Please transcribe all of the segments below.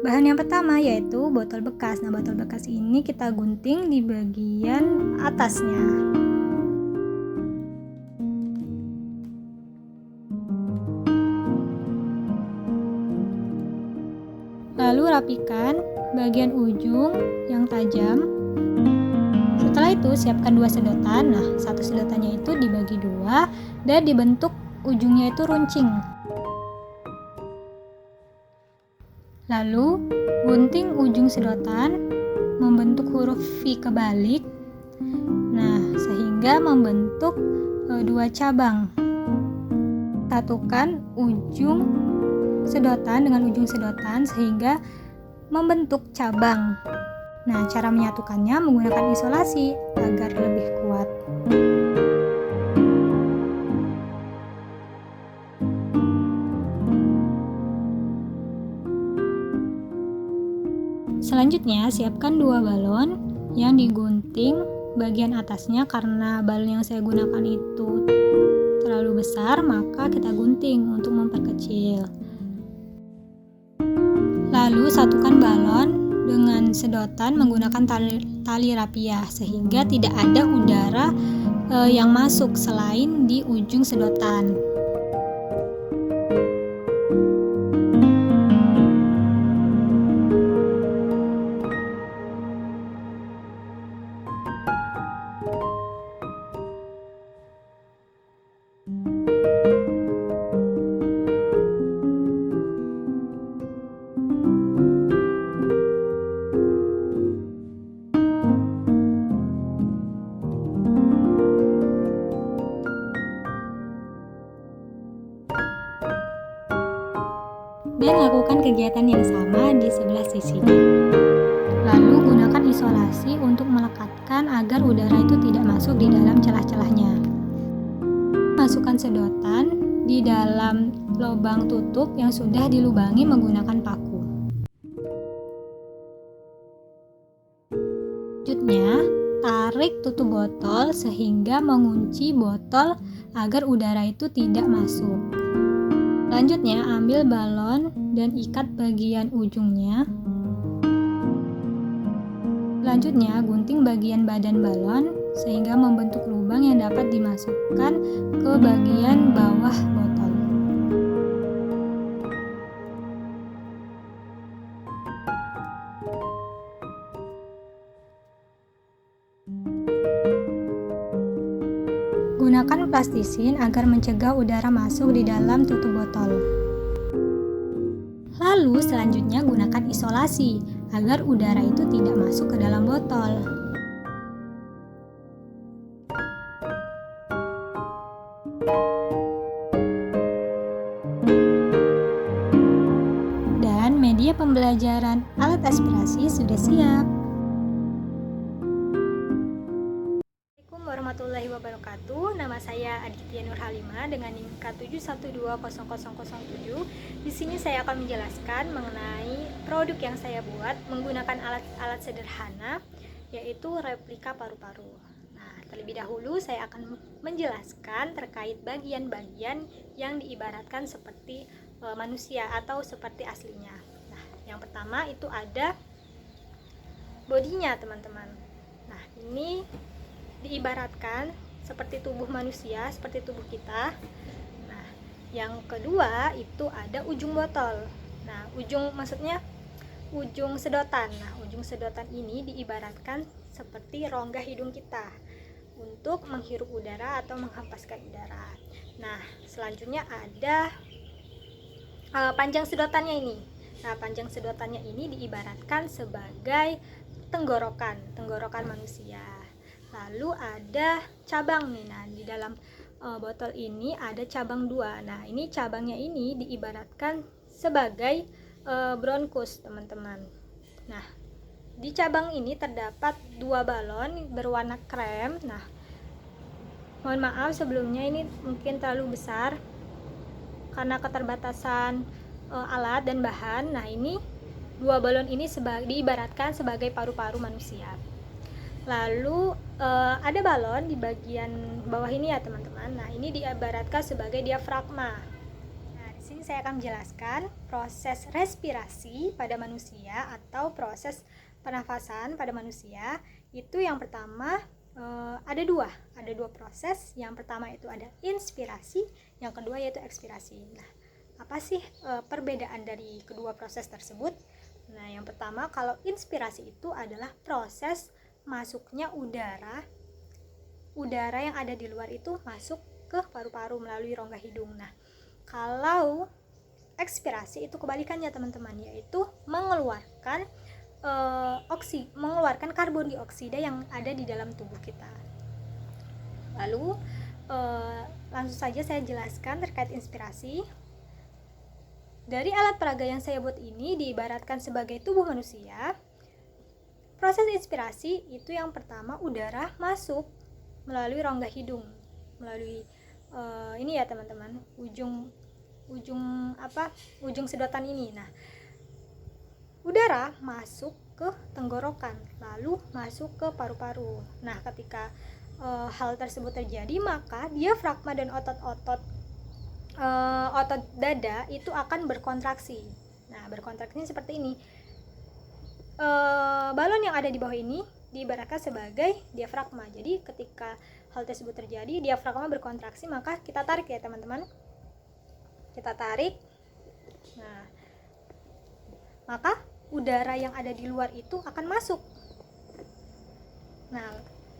Bahan yang pertama yaitu botol bekas. Nah, botol bekas ini kita gunting di bagian atasnya. Lalu rapikan bagian ujung yang tajam. Setelah itu siapkan 2 sedotan. Nah, satu sedotannya itu dibagi 2 dan dibentuk ujungnya itu runcing. Lalu gunting ujung sedotan membentuk huruf V kebalik. Nah, sehingga membentuk 2 cabang. Satukan ujung sedotan dengan ujung sedotan sehingga membentuk cabang. Nah, cara menyatukannya menggunakan isolasi agar lebih kuat. Selanjutnya, siapkan 2 balon yang digunting bagian atasnya. Karena balon yang saya gunakan itu terlalu besar, maka kita gunting untuk memperkecil. Lalu satukan balon dengan sedotan menggunakan tali rapiah sehingga tidak ada udara yang masuk selain di ujung sedotan. Dan lakukan kegiatan yang sama di sebelah sisinya. Lalu gunakan isolasi untuk melekatkan agar udara itu tidak masuk di dalam celah-celahnya. Masukkan sedotan di dalam lubang tutup yang sudah dilubangi menggunakan paku. Selanjutnya, tarik tutup botol sehingga mengunci botol agar udara itu tidak masuk. Selanjutnya, ambil balon dan ikat bagian ujungnya. Selanjutnya, gunting bagian badan balon sehingga membentuk lubang yang dapat dimasukkan ke bagian bawah botol. Gunakan plastisin agar mencegah udara masuk di dalam tutup botol. Lalu selanjutnya gunakan isolasi agar udara itu tidak masuk ke dalam botol. Dan media pembelajaran alat aspirasi sudah siap. Warahmatullahi wabarakatuh. Nama saya Aditya Nur Halimah dengan NIM K71200007. Di sini saya akan menjelaskan mengenai produk yang saya buat menggunakan alat-alat sederhana, yaitu replika paru-paru. Nah, terlebih dahulu saya akan menjelaskan terkait bagian-bagian yang diibaratkan seperti manusia atau seperti aslinya. Nah, yang pertama itu ada bodinya, teman-teman. Nah, ini diibaratkan seperti tubuh manusia, seperti tubuh kita. Nah, yang kedua itu ada ujung botol. Nah, maksudnya ujung sedotan. Nah, ujung sedotan ini diibaratkan seperti rongga hidung kita untuk menghirup udara atau menghempaskan udara. Nah, selanjutnya ada panjang sedotannya ini. Nah, panjang sedotannya ini diibaratkan sebagai tenggorokan manusia. Lalu ada cabang nih. Nah, di dalam botol ini ada cabang 2. Nah, ini cabangnya ini diibaratkan sebagai bronkus, teman-teman. Nah, di cabang ini terdapat 2 balon berwarna krem. Nah, mohon maaf sebelumnya ini mungkin terlalu besar karena keterbatasan alat dan bahan. Nah, ini 2 balon ini diibaratkan sebagai paru-paru manusia. Lalu ada balon di bagian bawah ini ya, teman-teman. teman-teman. Nah, ini diibaratkan sebagai diafragma. Nah, di sini saya akan menjelaskan proses respirasi pada manusia atau proses pernafasan pada manusia. Itu yang pertama ada dua proses. Yang pertama itu ada inspirasi, yang kedua yaitu ekspirasi. Nah, apa sih perbedaan dari kedua proses tersebut? Nah, yang pertama, kalau inspirasi itu adalah proses masuknya udara yang ada di luar itu masuk ke paru-paru melalui rongga hidung. Nah, kalau ekspirasi itu kebalikannya teman-teman, yaitu mengeluarkan mengeluarkan karbon dioksida yang ada di dalam tubuh kita. Lalu langsung saja saya jelaskan terkait inspirasi. Dari alat peraga yang saya buat ini diibaratkan sebagai tubuh manusia. Proses inspirasi itu yang pertama, udara masuk melalui rongga hidung, melalui ini ya teman-teman, ujung sedotan ini. Nah, udara masuk ke tenggorokan, lalu masuk ke paru-paru. Nah, ketika hal tersebut terjadi, maka diafragma dan otot dada itu akan berkontraksi. Nah, berkontraksinya seperti ini. Balon yang ada di bawah ini diibaratkan sebagai diafragma. Jadi ketika hal tersebut terjadi, diafragma berkontraksi, maka kita tarik ya teman-teman. Kita tarik. Nah, maka udara yang ada di luar itu akan masuk. Nah,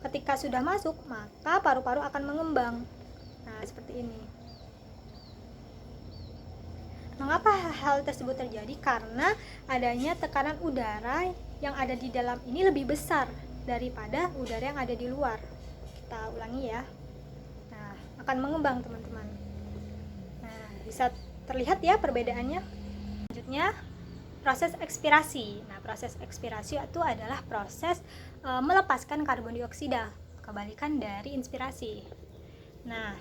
ketika sudah masuk, maka paru-paru akan mengembang. Nah, seperti ini. Mengapa hal tersebut terjadi? Karena adanya tekanan udara yang ada di dalam ini lebih besar daripada udara yang ada di luar. Kita ulangi ya. Nah, akan mengembang teman-teman. Nah, bisa terlihat ya perbedaannya. Selanjutnya, proses ekspirasi. Nah, proses ekspirasi itu adalah proses melepaskan karbon dioksida, kebalikan dari inspirasi. Nah,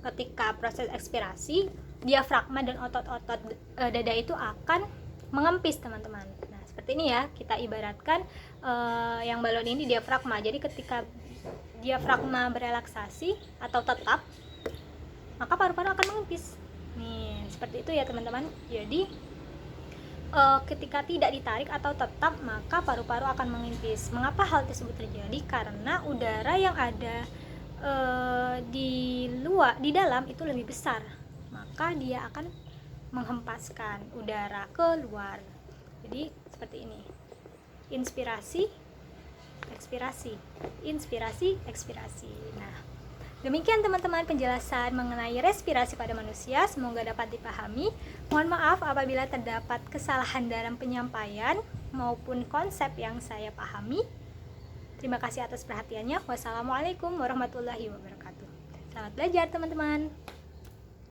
ketika proses ekspirasi, diafragma dan otot-otot dada itu akan mengempis teman-teman. Nah, seperti ini ya, kita ibaratkan yang balon ini diafragma. Jadi ketika diafragma berelaksasi atau tetap, maka paru-paru akan mengempis. Nih, seperti itu ya teman-teman. Jadi ketika tidak ditarik atau tetap, maka paru-paru akan mengempis. Mengapa hal tersebut terjadi? Karena udara yang ada di dalam itu lebih besar, maka dia akan menghempaskan udara ke luar. Jadi seperti ini, inspirasi, ekspirasi, inspirasi, ekspirasi. Nah, demikian teman-teman penjelasan mengenai respirasi pada manusia, semoga dapat dipahami. Mohon maaf apabila terdapat kesalahan dalam penyampaian maupun konsep yang saya pahami. Terima kasih atas perhatiannya. Wassalamualaikum warahmatullahi wabarakatuh. Selamat belajar teman-teman.